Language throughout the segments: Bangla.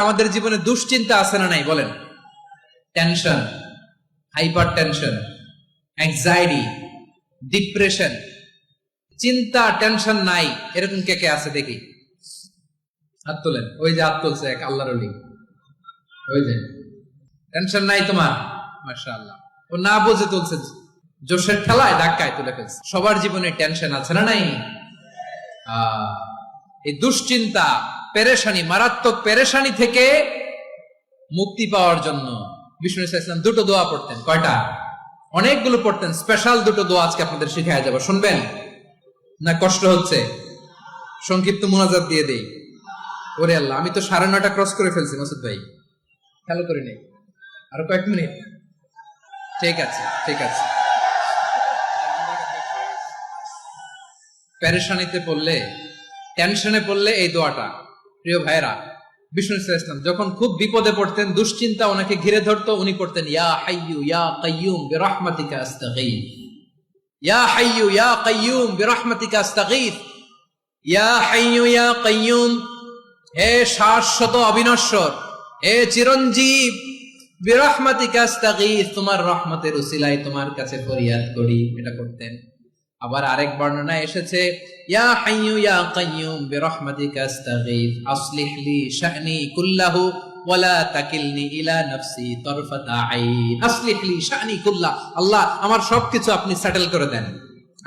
আমাদের জীবনে দুশ্চিন্তা আছে না নাই বলেন? Tension, hyper tension, anxiety, depression, চিন্তা টেনশন নাই এরকম কে কে আছে দেখি, হাত তোলেন। ওই যে হাত তুলছে এক আল্লাহর ওলি, ওই যে টেনশন নাই তোমার, মাশাআল্লাহ। ও না বুঝে তুলছে, জোশের ঠেলায় ধাক্কায় তুলে ফেলছে। সবার জীবনে টেনশন আছে না নাই? এই দুশ্চিন্তা, পেরেশানি, মারাত্মক পেরেশানি থেকে মুক্তি পাওয়ার জন্য বিষ্ণু ইসলাম দুটো দোয়া পড়তেন। কয়টা? অনেকগুলো পড়তেন। স্পেশাল দুটো দোয়া আজকে আপনাদের শিখায় যাব, শুনবেন না? কষ্ট হচ্ছে? সংক্ষিপ্ত মুনাজাত দিয়ে দেই। ওরে আল্লাহ, আমি তো 9:30 ক্রস করে ফেলছি মাসুদ ভাই, খেয়াল করি নেই। আরো কয়েক মিনিট। ঠিক আছে, ঠিক আছে। পেরেশানিতে পড়লে, টেনশনে পড়লে এই দোয়াটা, প্রিয় ভাইরা, বিষ্ণু ইসলাম যখন খুব বিপদে পড়তেন, দুশ্চিন্তা ওনাকে ঘিরে ধরতো, উনি পড়তেন ইয়া হাইয়ু ইয়া কাইয়ুম বিরহমাতিকা আস্তাগীথ, ইয়া হাইয়ু ইয়া কাইয়ুম বিরহমাতিকা আস্তাগীথ, ইয়া হাইয়ু ইয়া কাইয়ুম, হে শাশ্বত অবিনশ্বর, হে চিরঞ্জীব, বিরহমাতিকা আস্তাগীথ, তোমার রহমতের উসিলায় তোমার কাছে ফরিয়াদ করি। এটা করতেন। আবার আরেক বর্ণনায় এসেছে ইয়া হাইয়ু ইয়া কাইয়ুম বিরহমাতিকা আস্তাগীথ আসলিহ লি শা'নি কুল্লাহু ওয়া লা তাকিলনি ইলা নাফসি তারফাতা আইন। আসলিহ লি শা'নি কুল্লাহ, আল্লাহ আমার সবকিছু আপনি সেটেল করে দেন।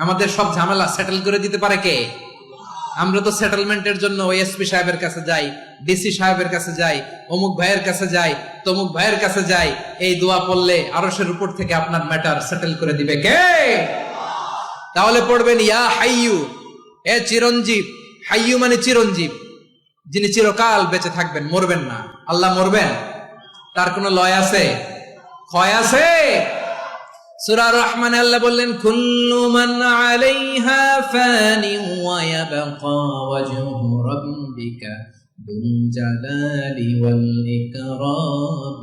আমাদের সব ঝামেলা সেটেল করে দিতে পারে কে? আমরা তো সেটেলমেন্টের জন্য এসপি সাহেবের কাছে যাই, ডিসি সাহেবের কাছে যাই, অমুক ভাইয়ের কাছে যাই, তমুক ভাইয়ের কাছে যাই। এই দোয়া পড়লে আরশের উপর থেকে আপনার ম্যাটার সেটেল করে দিবে কে? তাহলে পড়বেন ইয়া হাইয়ু, এ চিরঞ্জীব। হাইয়ু মানে চিরঞ্জীব, যিনি চিরকাল বেঁচে থাকবেন, মরবেন না। আল্লাহ মরবেন? তার কোনো লয় আছে? ক্ষয় আছে? সূরা রহমানে আল্লাহ বললেন কুল্লু মান আলাইহা ফানি ওয়া ইয়াবকা ওয়াজহু রাব্বিকা যুল জালালি ওয়াল ইকরাম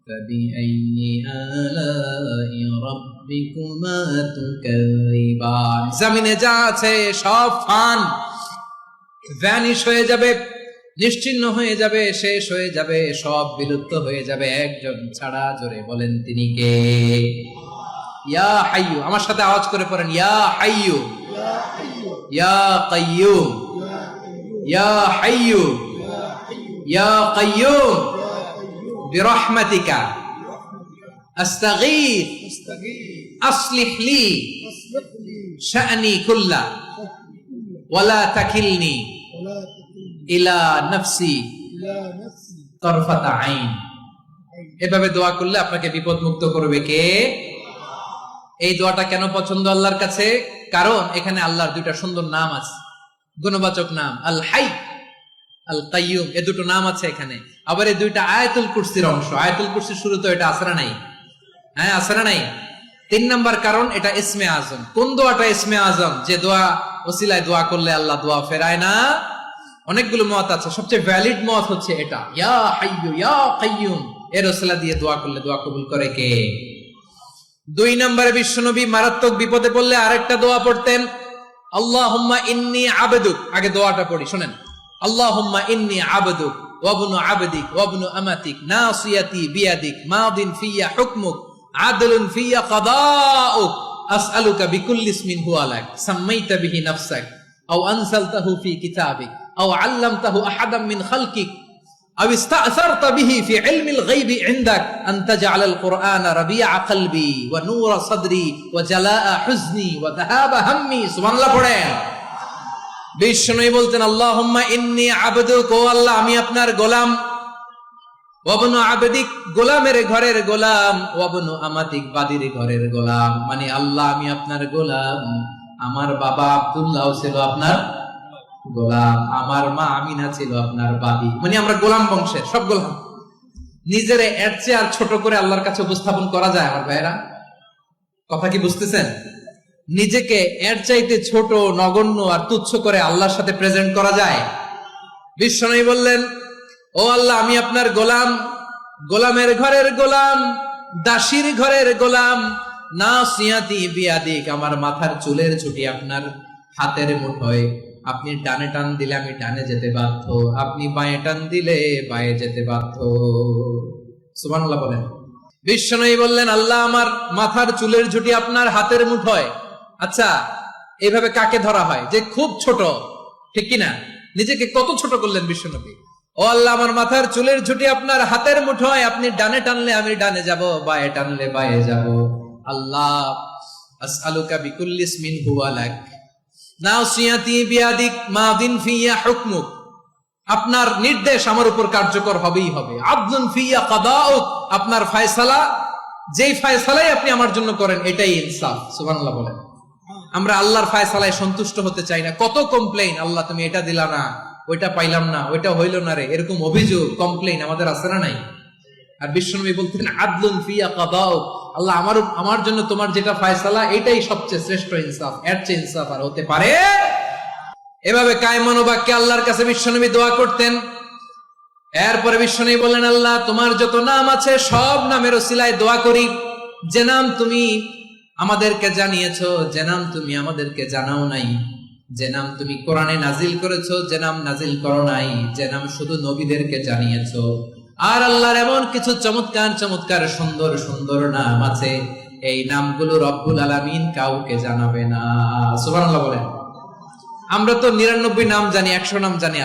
ফাবিআইয়ি আলাই রাব্বিকুমা তুকাযিবান। জমিনে যা আছে সব ফান, ভ্যানিশ হয়ে যাবে, নিশ্চিহ্ন হয়ে যাবে, শেষ হয়ে যাবে, সব বিলুপ্ত হয়ে যাবে, একজন ছাড়া। জোরে বলেন তিনি কে? ইয়া হাইয়ু। আমার সাথে আওয়াজ করে পড়েন ইয়া হাইয়ু ইয়া কাইয়ুম ইয়া হাইয়ু ইয়া কাইয়ুম বিরহমাতিকা আস্তাগীথ আসলিহ লি শা'নি কুল্লাহ ওয়া লা তাকিলনি ইলা নাফসি তারফাতা আইন। এভাবে দোয়া করলে আপনাকে বিপদ মুক্ত করবে কে? এই দোয়াটা কেন পছন্দ আল্লাহর কাছে? কারণ এখানে আল্লাহর দুইটা সুন্দর নাম আছে, গুণবাচক নাম, আল হাই, আল কাইয়ুম। এই দুটো নাম আছে এখানে। আবার এই দুইটা আয়াতুল কুরসির অংশ। আয়াতুল কুরসির শুরু তো এটা আছে না নাই? হ্যাঁ, আছে না নাই? 3 নাম্বার কারণ এটা ইসমে আজম। কোন দোয়াটা ইসমে আজম? যে দোয়া ওসিলায় দোয়া করলে আল্লাহ দোয়া ফেরায় না। অনেকগুলো মত আছে, সবচেয়ে ভ্যালিড মত হচ্ছে এটা, ইয়া হাইয়ু ইয়া কাইয়ুম। এর ওসিলা দিয়ে দোয়া করলে দোয়া কবুল করে কে? 2 নম্বরে বিশ্বনবী মারাত্মক বিপদে পড়লে আরেকটা দোয়া পড়তেন, আল্লাহুম্মা ইন্নী আবদুক। আগে দোয়াটা পড়ি, শুনেন। আল্লাহুম্মা ইন্নী আবদুক ওয়া ইবনু আবদিক ওয়া ইবনু আমাতিক নাসিয়াতি বিয়াদিক মাদিন ফিয়া হুকমুক আদলুন ফিয়া কাদাউক আসআলুকা বিকুল্লি ইসমিন হুয়া লাক সাম্মাইতা বিহি নাফসাক আও আনসালতাহু ফি কিতাবিক আও আল্লামতাহু আহাদাম মিন খালকিক أو استأثرت به في علم الغيب عندك أن تجعل القرآن ربيع قلبي ونور صدري وجلاء حزني وذهاب همي. سبحان الله পড়েন। বিষ্ণু বলতেন আল্লাহুম্মা ইন্নী আবদুক, ও আল্লাহ আমি আপনার গোলাম, ওয়া ইবনু আবদিক, গোলামের ঘরের গোলাম, ওয়া ইবনু আমাতিক, বাদীর ঘরের গোলাম। মানে আল্লাহ আমি আপনার গোলাম। আমার বাবা আব্দুল্লাহ ছিল আপনার গোলাম, আমার মা আমিনা ছিল আপনার বাদী। মানে আমরা গোলাম বংশের, সব গোলাম। নিজেরে এর চেয়ে আর ছোট করে আল্লাহর কাছে উপস্থাপন করা যায় আমার ভাইয়েরা? কথা কি বুঝতেছেন? নিজেকে এর চাইতে ছোট, নগণ্য আর তুচ্ছ করে আল্লাহর সাথে প্রেজেন্ট করা যায়? বিশ্বনবী বললেন ও আল্লাহ আমি আপনার গোলাম, গোলামের ঘরের গোলাম, দাসীর ঘরের গোলাম। নাসিয়াতি বিয়াদিক, আমার মাথার চুলের ছুটি আপনার হাতের মুঠোয়। আপনি ডানে টান দিলে আমি ডানে যেতে বাধ্য, আপনি বাঁয়ে টান দিলে বাঁয়ে যেতে বাধ্য। সুবহানাল্লাহ বলেন। বিশ্বনবী বললেন, আল্লাহ আমার মাথার চুলের ঝুঁটি আপনার হাতের মুঠোয়। আচ্ছা, এইভাবে কাকে ধরা হয়? যে খুব ছোট, ঠিক কিনা? নিজেকে কত ছোট করলেন বিশ্বনবী। ও আল্লাহ, আমার মাথার চুলের ঝুঁটি আপনার হাতের মুঠোয়, আপনি ডানে টানলে আমি ডানে যাব, বাঁয়ে টানলে বাঁয়ে যাব। আল্লাহ, আসআলুকা বিকুল্লি ইসমিন হুয়া লাক নাসিয়াতি বিয়াদিক মাদিন ফিয়া হুকমুক। আপনার নির্দেশ আমার উপর কার্যকর হবেই হবে। আদলুন ফিয়া কাদাউক, আপনার ফয়সালা, যেই ফয়সালাই আপনি আমার জন্য করেন এটাই ইনসাফ। সুবহানাল্লাহ বলেন। আমরা আল্লাহর ফয়সালায় সন্তুষ্ট হতে চাই না। কত কমপ্লেইন, আল্লাহ তুমি এটা দিলা না, ওইটা পাইলাম না, ওইটা হইল না রে, এরকম অভিযোগ, কমপ্লেইন আমাদের আছে না নাই? আর বিশ্বনবী বলতেন, আদলুন ফিয়া কাদাউক, আল্লাহ আমার জন্য তোমার যেটা ফয়সালা এটাই সবচেয়ে শ্রেষ্ঠ ইনসাফ, এর চেয়ে ইনসাফ আর হতে পারে? এভাবে কায়মান বাক্যে আল্লাহর কাছে বিশ্বনবী দোয়া করতেন। এরপরে বিশ্বনবী বললেন, আল্লাহ তোমার যত নাম আছে সব নামের ওসিলায় দোয়া করি, যে নাম তুমি আমাদেরকে জানিয়েছো, যে নাম তুমি আমাদেরকে জানাও নাই, যে নাম তুমি কোরআনে নাজিল করেছো, যে নাম নাজিল করো নাই, যে নাম শুধু নবীদেরকে জানিয়েছো। আর আল্লাহর এমন কিছু চমৎকার চমৎকার সুন্দর সুন্দর নাম আছে, এই নামগুলো রব্বুল আলামিন কাউকে জানাবে না। সুবহানাল্লাহ বলেন। আমরা তো 99 নাম জানি, 100 নাম জানি।